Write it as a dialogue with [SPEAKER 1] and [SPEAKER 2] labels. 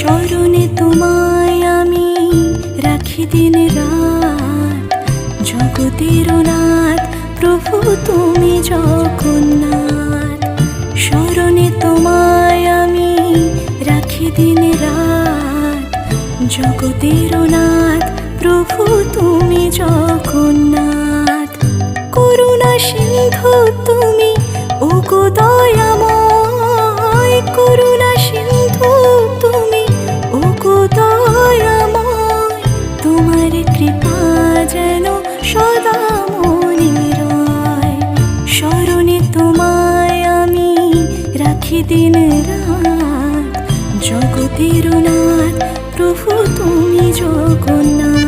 [SPEAKER 1] স্মরণে তোমায় আমি রাখি দিন রাত, জগতের নাথ প্রভু তুমি জগন্নাথ। স্মরণে তোমায় আমি রাখি দিন রাত, জগতের নাথ প্রভু তুমি জগন্নাথ। করুণা সিন্ধু তুমি ওগো দয়াময়, করুণা সিন্ধু তুমি ওগো দয়াময়। তোমার কৃপা যেন সদা মনে রয়। স্মরণে তোমায় আমি রাখি দিন রাত, জগতের নাথ প্রভু তুমি জগন্নাথ।